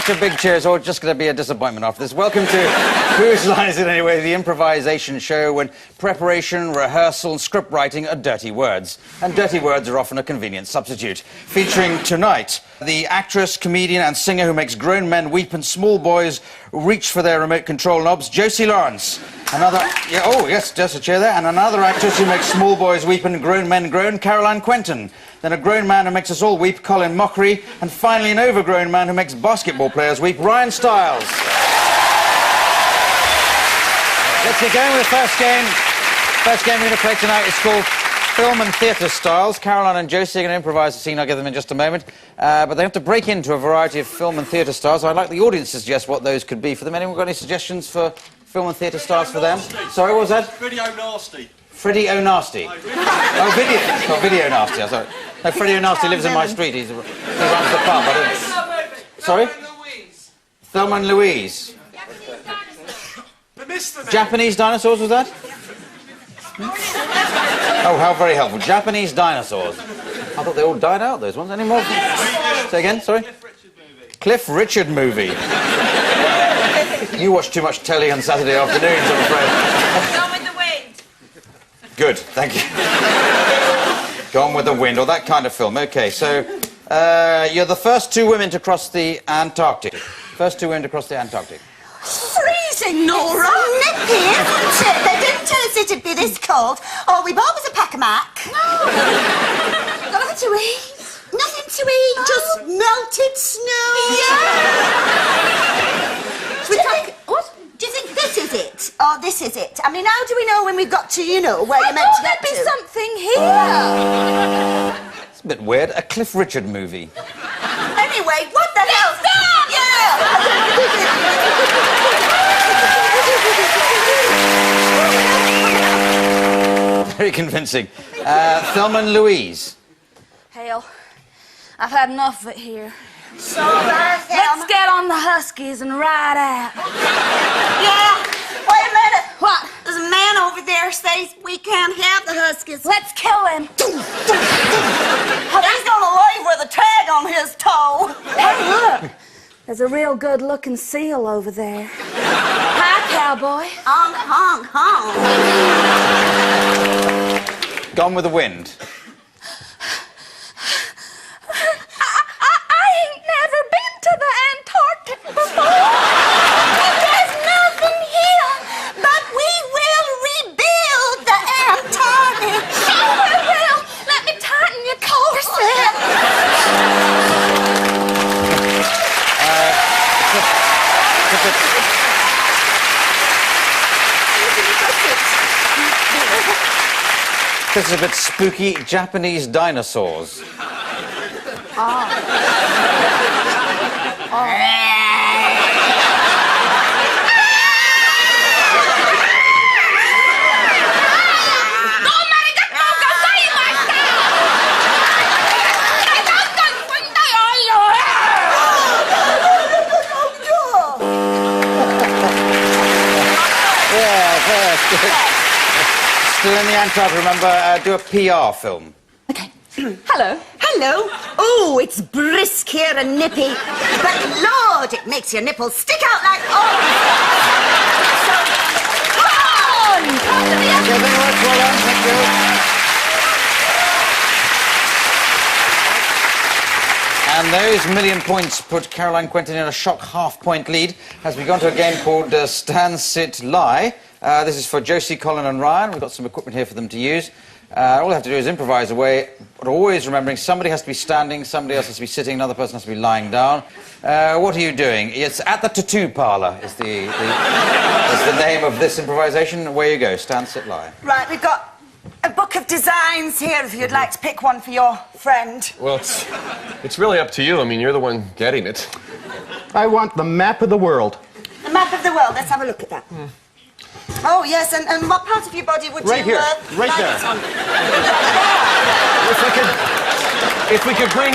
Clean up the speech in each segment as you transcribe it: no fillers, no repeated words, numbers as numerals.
such a big cheer, it's all just going to be a disappointment after this. Welcome to Whose Line Is It Anyway, the improvisation show when preparation, rehearsal and script writing are dirty words. And dirty words are often a convenient substitute. Featuring tonight, the actress, comedian and singer who makes grown men weep and small boys reach for their remote control knobs, Josie Lawrence. Another... Yeah, oh, yes, just a chair there. And another actress who makes small boys weep and grown men groan, Caroline Quentin. Then a grown man who makes us all weep, Colin Mockery. And finally, an overgrown man who makes basketball players weep, Ryan Stiles. Let's get going with the first game. First game we're going to play tonight is called Film and Theatre Styles. Caroline and Josie are going to improvise a scene. I'll give them in just a moment. But they have to break into a variety of film and theatre styles. I'd like the audience to suggest what those could be for them. Anyone got any suggestions for film and theatre styles for them? Sorry, what was that? Freddie O'Nasty. Freddie O'Nasty. Oh, video. Oh, Video O'Nasty. I'm sorry. No, Freddie O'Nasty lives in my street. He runs the pub. I don't... Sorry? Thelma and Louise. Japanese dinosaurs, was that? Oh, how very helpful. Japanese dinosaurs. I thought they all died out, those ones. Any more? Say again, sorry? Cliff Richard movie. You watch too much telly on Saturday afternoons, I'm afraid. Gone with the Wind. Good, thank you. Gone with the Wind, or that kind of film. OK, so you're the first two women to cross the Antarctic. First two women to cross the Antarctic. Freezing, Nora! Nippy, isn't it? They didn't tell us it'd be this cold. All we bought was a pack of Mac. No. Got nothing to eat? Nothing to eat, just melted snow. Yeah! What? Do you think this is it? Or this is it? I mean, how do we know when we've got to, you know, where you're meant to get to? There'd be something here. It's a bit weird. A Cliff Richard movie. Anyway, what the hell? Stop! Yeah! Very convincing. Thelma and Louise. Hell, I've had enough of it here. So bad, Let's get on the Huskies and ride out. Yeah. Wait a minute. What? There's a man over there says we can't have the Huskies. Let's kill him. He's gonna leave with a tag on his toe. Hey, look. There's a real good-looking seal over there. Hi, cowboy. Honk, honk, honk. Gone with the Wind. I ain't never been to the Antarctic before. There's nothing here, but we will rebuild the Antarctic. Sure we will. Let me tighten your corset. This is a bit spooky. Japanese dinosaurs. Still in the Antarctic, remember, do a PR film. Okay. Hello. Hello. Oh, it's brisk here and nippy. But, Lord, it makes your nipples stick out like always. So, come on! Come to the Okay, very much, well done, thank you. And those million points put Caroline Quentin in a shock half-point lead as we go on to a game called Stand, Sit, Lie. This is for Josie, Colin and Ryan. We've got some equipment here for them to use. All they have to do is improvise away, but always remembering somebody has to be standing, somebody else has to be sitting, another person has to be lying down. What are you doing? It's at the tattoo parlour is the name of this improvisation. Away you go. Stand, sit, lie. Right, we've got a book of designs here if you'd like to pick one for your friend. Well, it's really up to you. I mean, you're the one getting it. I want the map of the world. The map of the world. Let's have a look at that. Oh, yes, and what part of your body would Right you... here, right like there. this one? If we could bring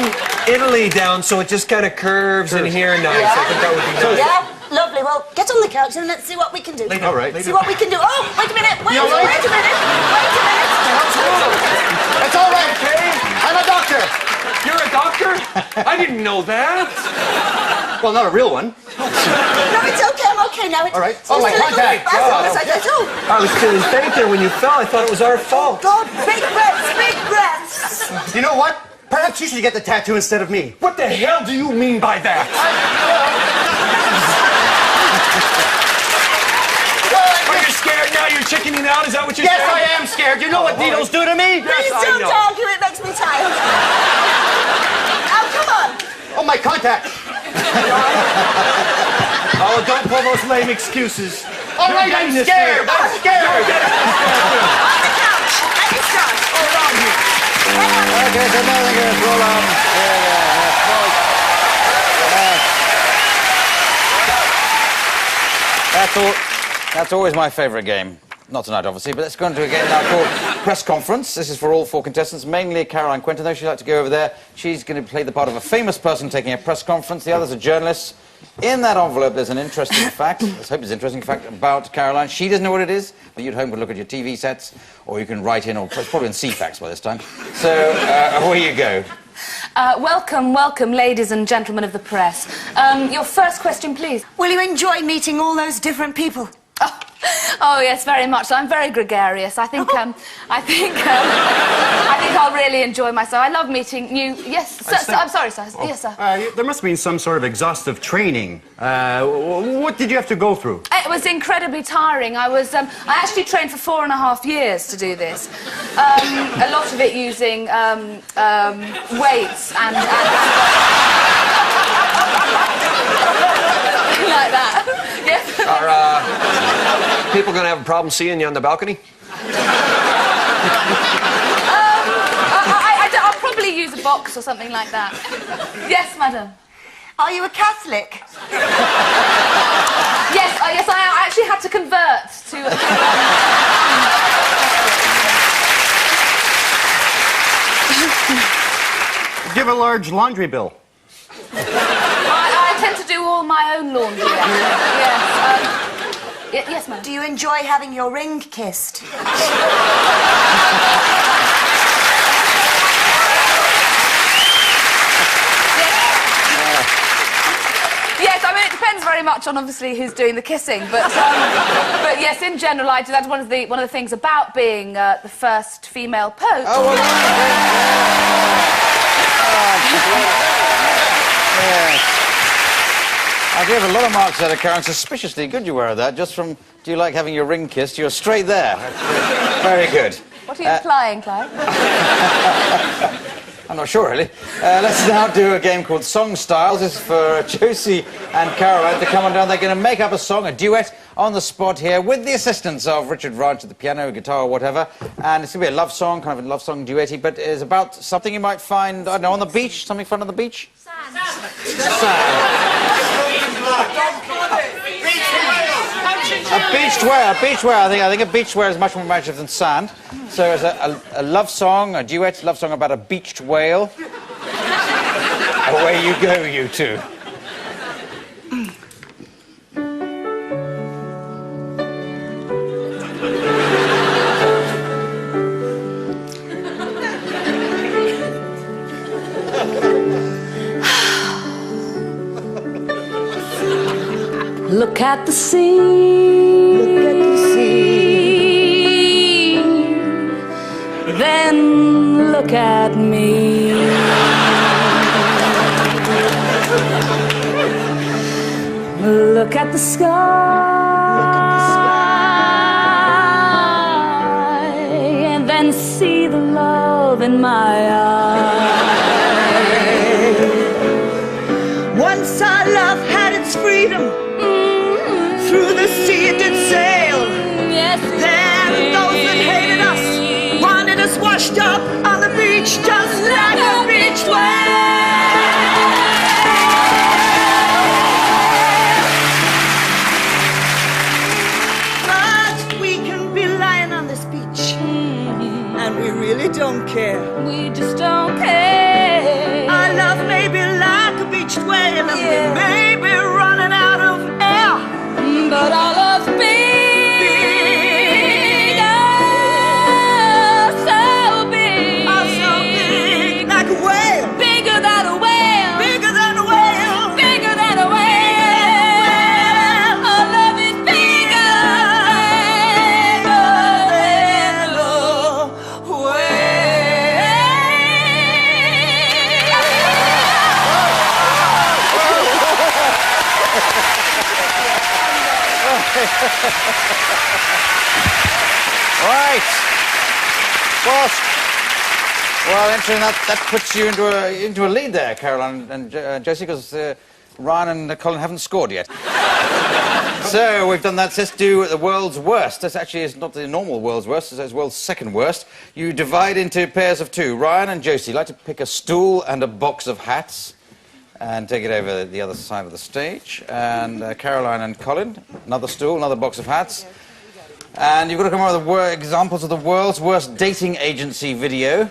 Italy down so it just kind of curves in here nice, Yeah. I think that would be nice. Yeah, lovely. Well, get on the couch and let's see what we can do. All right. See what we can do. Oh, wait a minute. Wait a minute. Wait a minute. It's all right, okay? I'm a doctor. You're a doctor? I didn't know that. Well, not a real one. No, it's okay. I'm okay now. It's, All right. it's Oh, my just a little contact. spasm. Oh. I was feeling faint there when you fell. I thought it was our fault. God, big breaths, big breaths. You know what? Perhaps you should get the tattoo instead of me. What the hell do you mean by that? Are you scared now? You're chickening out? Is that what you're Yes, saying? I am scared. You know what needles do to me? Please I don't know. argue. It makes me tired. Oh, come on. Oh, my contact. Oh, don't pull those lame excuses. All right, You're I'm getting this scared. thing. I'm scared. On the couch. Let me start. Around here. Okay, so now we're going to roll on. That's always my favourite game. Not tonight, obviously, but let's go into a game now called Press Conference. This is for all 4 contestants, mainly Caroline Quentin, though she'd like to go over there. She's going to play the part of a famous person taking a press conference. The others are journalists. In that envelope, there's an interesting fact. Let's hope it's an interesting fact about Caroline. She doesn't know what it is, but you at home can look at your TV sets, or you can write in, or it's probably in CFAX by this time. So, away you go. Welcome, welcome, ladies and gentlemen of the press. Your first question, please. Will you enjoy meeting all those different people? Oh yes, very much. I'm very gregarious. I think I think I'll really enjoy myself. I love meeting new. Yes, sir, I'm sorry, sir. Yes, sir. There must have been some sort of exhaustive training. What did you have to go through? It was incredibly tiring. I actually trained for 4.5 years to do this. A lot of it using weights and like that. Yes. Are people going to have a problem seeing you on the balcony? I'll probably use a box or something like that. Yes, madam. Are you a Catholic? Yes, yes, I actually had to convert to... Do you have a large laundry bill? I tend to do all my own laundry, yes. Yes, ma'am. Do you enjoy having your ring kissed? Yes, I mean, it depends very much on, obviously, who's doing the kissing, but yes, in general, I do. That's one of the things about being the first female pope. Oh, well, yes. I gave a lot of marks out of Karen. Suspiciously good you were at that. Just from, do you like having your ring kissed? You're straight there. Very good. What are you implying, Clive? I'm not sure, really. Let's now do a game called Song Styles. This is for Josie and Caroline to come on down. They're going to make up a song, a duet, on the spot here, with the assistance of Richard Raj at the piano, guitar, or whatever. And it's going to be a love song, kind of a love song duetty, but it's about something you might find, I don't know, on the beach. Something fun on the beach? Sand. A beached whale. I think a beached whale is much more imaginative than sand. So it's a love song, a duet love song about a beached whale. Away you go, you two. Look at the sea. Look at the sea. Then look at me. Look at the sky. And then see the love in my eyes. Once our love had its freedom. Through the sea it did sail. Yes. Then those that hated us wanted us washed up on the beach just like a beached whale. But we can be lying on this beach and we really don't care. We just don't care. Our love may be like a beached whale and we may be running out of air. But our love's big, oh, so big, like a whale, big Right. Well, entering that puts you into a lead there, Caroline and Josie, because Ryan and Colin haven't scored yet. So we've done that. Let's do the world's worst. This actually is not the normal world's worst. It's world's second worst. You divide into pairs of two. Ryan and Josie like to pick a stool and a box of hats and take it over the other side of the stage. And Caroline and Colin, another stool, another box of hats. And you've got to come up with examples of the world's worst dating agency video.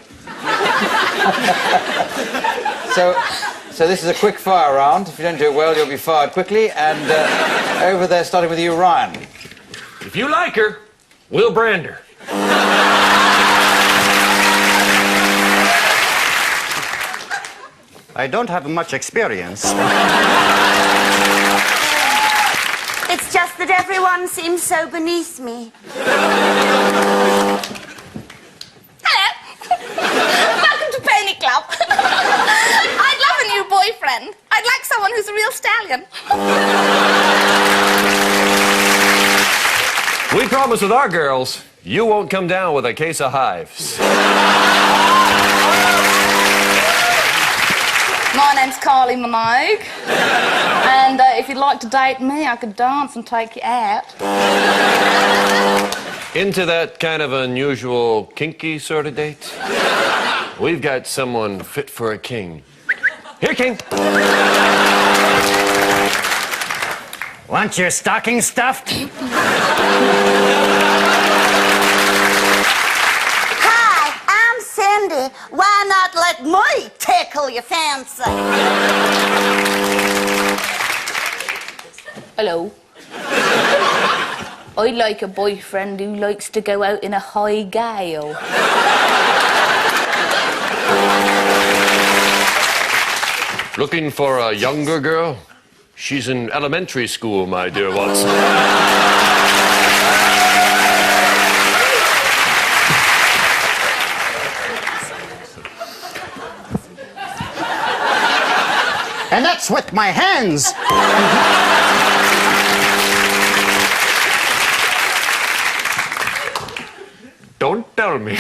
So this is a quick fire round. If you don't do it well, you'll be fired quickly. And over there, starting with you, Ryan. If you like her, we'll brand her. I don't have much experience. It's just that everyone seems so beneath me. Hello. Welcome to Pony Club. I'd love a new boyfriend. I'd like someone who's a real stallion. We promise with our girls, you won't come down with a case of hives. My name's Carly Minogue. And if you'd like to date me, I could dance and take you out. Into that kind of unusual, kinky sort of date? We've got someone fit for a king. Here, King. Want your stocking stuffed? Hi, I'm Cindy. Why not let me tickle your fancy? Hello. I'd like a boyfriend who likes to go out in a high gale. Looking for a younger girl? She's in elementary school, my dear Watson. And that's with my hands. Don't tell me.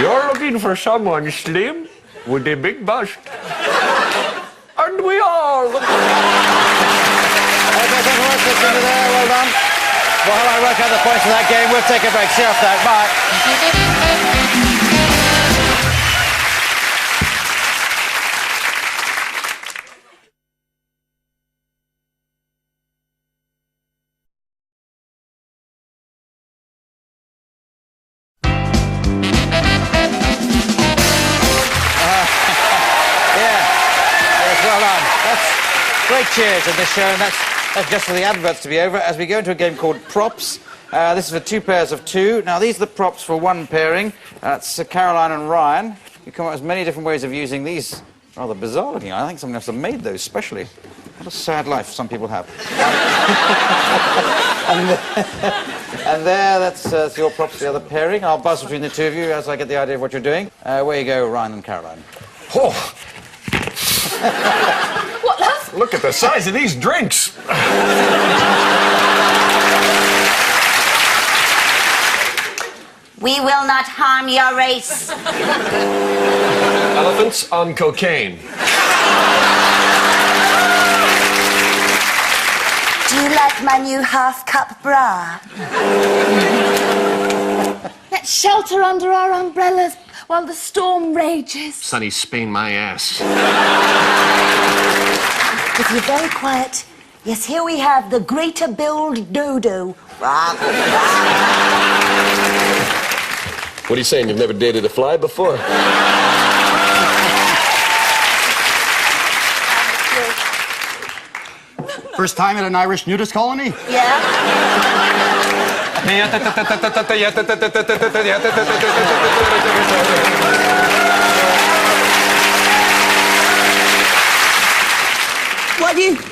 You're looking for someone slim with a big bust. And we are. Okay, thank you very much, Cindy there. Well done. Well, how I work out the points for that game. We'll take a break. See you after that. Bye. Great cheers in this show, and that's just for the adverts to be over as we go into a game called Props. This is for two pairs of two. Now, these are the props for one pairing. That's Caroline and Ryan. You come up with many different ways of using these rather bizarre looking. I think someone else have made those specially. What a sad life some people have. and there, that's your props for the other pairing. I'll buzz between the two of you as I get the idea of what you're doing. Where you go, Ryan and Caroline. Oh, What, love? look at the size of these drinks. We will not harm your race. Elephants on cocaine. Do you like my new half-cup bra? Let's shelter under our umbrellas while the storm rages. Sonny, Spain my ass. If you're very quiet. Yes, here we have the greater billed dodo. What are you saying? You've never dated a fly before? First time at an Irish nudist colony? Yeah?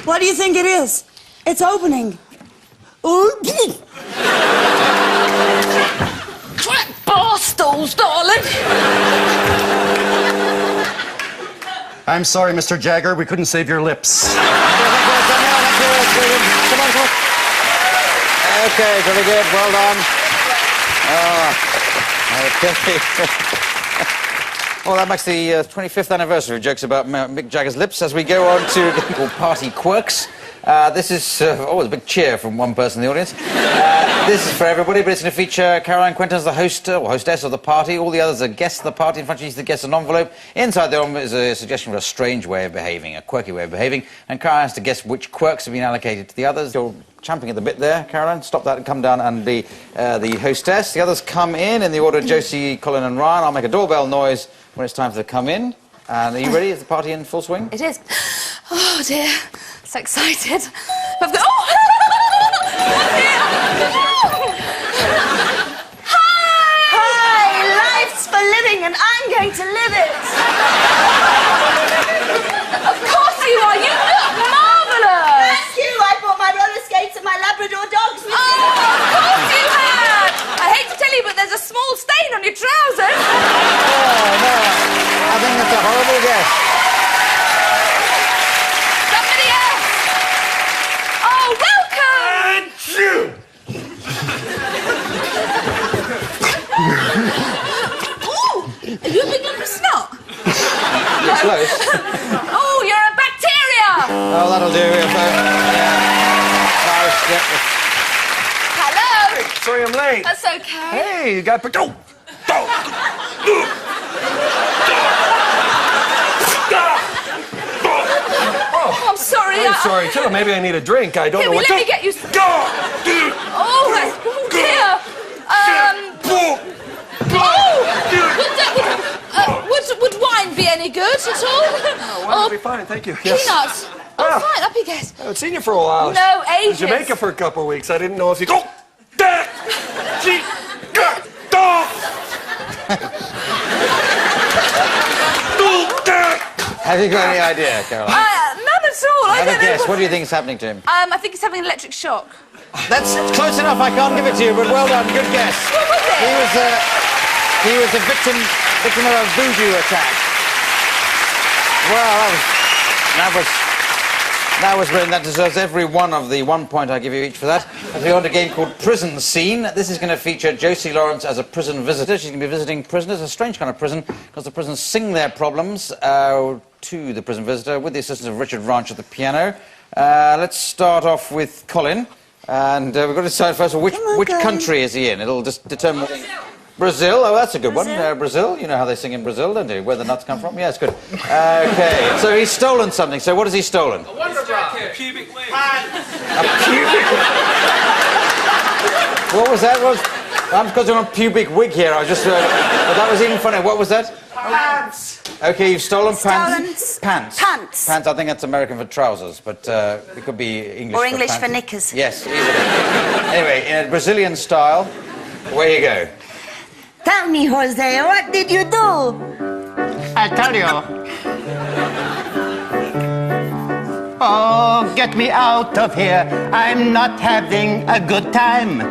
What do you think it is? It's opening. Trap bar stools, darling. I'm sorry, Mr. Jagger, we couldn't save your lips. Come on. Okay, very good. Well done. Okay. Well, that marks the 25th anniversary of jokes about Mick Jagger's lips as we go on to called Party Quirks. This is... a big cheer from one person in the audience. This is for everybody, but it's going to feature Caroline Quentin as the host or hostess of the party. All the others are guests of the party. In front of you is the guest an envelope. Inside the envelope is a suggestion for a strange way of behaving, a quirky way of behaving. And Caroline has to guess which quirks have been allocated to the others. You're champing at the bit there, Caroline. Stop that and come down and be the hostess. The others come in the order of Josie, Colin and Ryan. I'll make a doorbell noise when it's time for them to come in. And are you ready? Is the party in full swing? It is. Oh, dear. So excited. Oh! Oh, dear. Hi, life's for living and I'm going to live it. Of course you are. You look marvellous. Thank you. I bought my roller skates and my Labrador dogs with me. Oh, of course you had. I hate to tell you, but there's a small stain on your trousers. Oh, no. I think that's a horrible guess. Somebody else. Oh, welcome. Ooh, are you a big lump of snot? You're close. Oh, you're a bacteria. Oh, that'll do. Hello. Sorry I'm late. That's okay. Hey, you got... Oh, I'm sorry. I'm sorry, too. Maybe I need a drink. I don't know what Let me get you... Oh, that's... Oh, dear. Would wine be any good at all? Well, be fine, thank you. Peanuts. Oh, fine, up you get. I haven't seen you for a while. No, I was ages. in Jamaica for a couple of weeks. I didn't know if you... Have you got any idea, Caroline? None at all. I Have a don't know. guess. What do you think is happening to him? I think he's having an electric shock. That's close enough. I can't give it to you, but well done. Good guess. What was it? He was a victim of a voodoo attack. Well, that was brilliant. That deserves every one of the 1 point I give you each for that. As we go on to a game called Prison Scene. This is going to feature Josie Lawrence as a prison visitor. She's going to be visiting prisoners, a strange kind of prison, because the prisoners sing their problems to the prison visitor with the assistance of Richard Ranch at the piano. Let's start off with Colin. And we've got to decide first of all, which country is he in? It'll just determine... Brazil. Oh, that's a good one. Brazil. You know how they sing in Brazil, don't you? Where the nuts come from? Yes, good. Okay, so he's stolen something. So what has he stolen? A wonder bra. A pubic wig. A pubic... What was that? I'm because I'm a pubic wig here. I was just... but that was even funnier. What was that? Pants. Okay, you've stolen pants. Pants. Pants. Pants. I think that's American for trousers, but it could be English Or for English pants. for knickers. Yes, easily. Anyway, in a Brazilian style, away you go. Tell me, Jose, what did you do? I tell you. Oh, get me out of here. I'm not having a good time.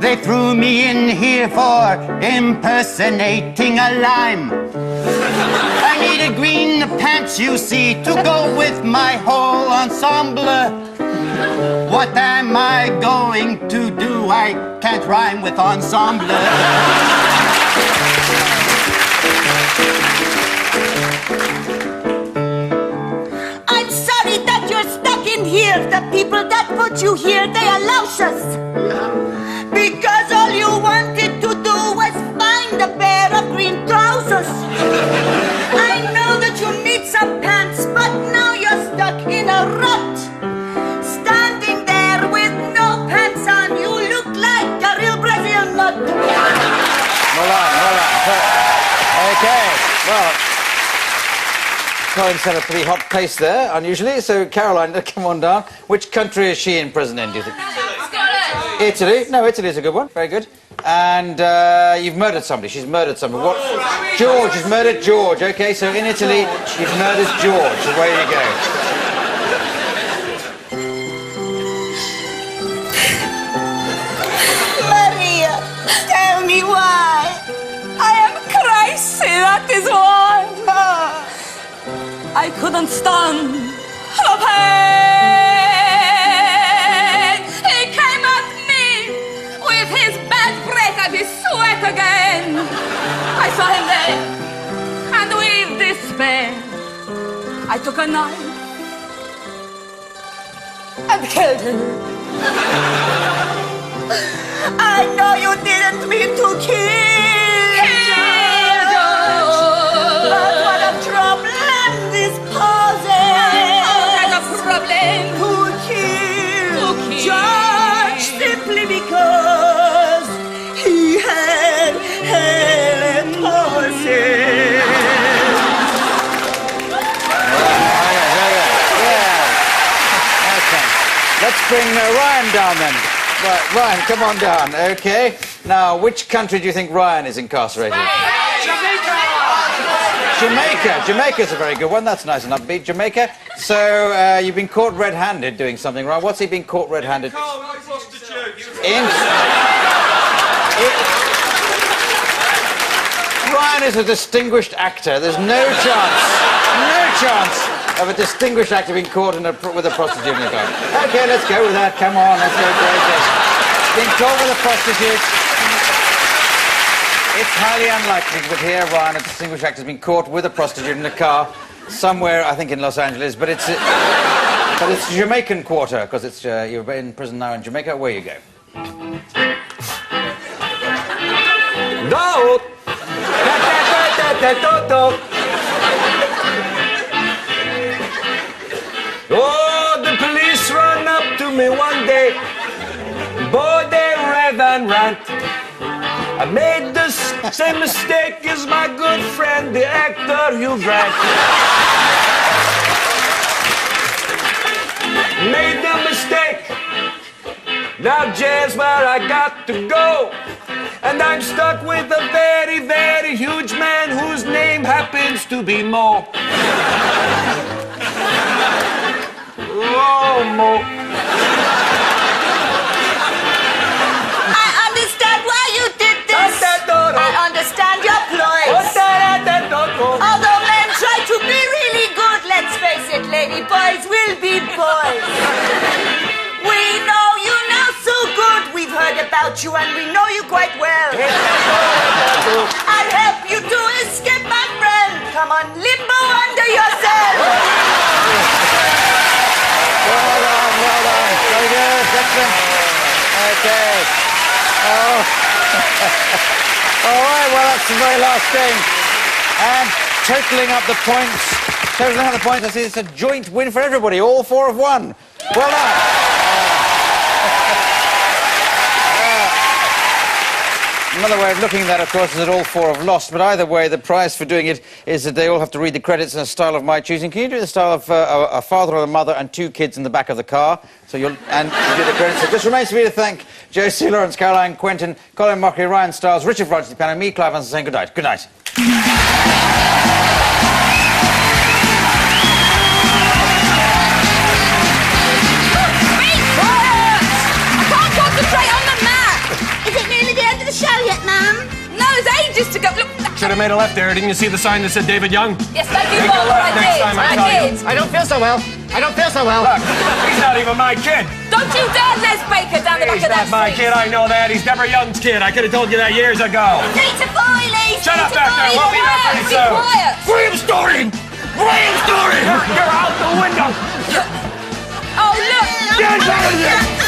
They threw me in here for impersonating a lime. I need a green pants, you see, to go with my whole ensemble. What am I going to do? I can't rhyme with ensemble. I'm sorry that you're stuck in here. The people that put you here, they are louches. Because all you wanted to do was find a pair of green trousers. I know that you need some pants, but now you're stuck in a rut. Standing there with no pants on, you look like a real Brazil nut. Well done. Okay, well, Colin set a pretty hot pace there, unusually. So, Caroline, come on down. Which country is she in prison in, do you think? Italy. No, Italy's a good one. Very good. And you've murdered somebody. She's murdered somebody. What? George. She's murdered George. Okay, so in Italy, you've murdered George. Away you go. Maria, tell me why. I am crazy, that is why. I couldn't stand the pain. He came and killed her. I know you didn't mean to kill George. But what a problem this poses. What a problem. Who killed George simply because he had Helen horses. Let's bring Ryan down then. Right, Ryan, come on down. Okay. Now, which country do you think Ryan is incarcerated? Jamaica. Jamaica's a very good one. That's nice and upbeat. Jamaica. So, you've been caught red-handed doing something, right? What's he been caught red-handed? Ryan is a distinguished actor. There's no chance of a distinguished actor being caught with a prostitute in the car. Okay, let's go with that. Come on, let's go crazy. Being caught with a prostitute. It's highly unlikely, but here, Ryan, a distinguished actor, has been caught with a prostitute in a car somewhere, I think, in Los Angeles. But it's Jamaican Quarter, because it's you're in prison now in Jamaica. Where you go? No. Oh, the police run up to me one day. Boy, they rev and rant. I made the same mistake as my good friend, the actor Hugh Grant. Made the mistake. Now jail's where I got to go. And I'm stuck with a very, very huge man whose name happens to be Mo. Oh, Mo. I understand why you did this. I understand your ploys. Although men try to be really good, let's face it, lady boys will be boys. We know you now so good. We've heard about you and we know you quite well. I'll help you to escape, my friend. Come on, limbo under yourself. Well done. Very good. Excellent. Okay. Oh. All right, well, that's the very last game. And totaling up the points, I see it's a joint win for everybody. All four have won. Well done. Another way of looking at that, of course, is that all four have lost. But either way, the prize for doing it is that they all have to read the credits in a style of my choosing. Can you do the style of a father and a mother and two kids in the back of the car? So you do the credits. It just remains for me to thank Josie, Lawrence, Caroline, Quentin, Colin Mockery, Ryan Stiles, Richard Rogers, the piano, me, Clive Hansen, saying good night. Good night. Ages to go. Look. Should have made a left there. Didn't you see the sign that said David Young? Yes, thank you, Bob. I did. I don't feel so well. Look, he's not even my kid. Don't you dare Les Baker down the back of that He's not my kid, I know that. He's Deborah Young's kid. I could have told you that years ago. Peter Boyley. Shut up back there. We'll be back pretty soon. Quiet. William Story! William Story! You're out the window. Oh, look. Get out of here!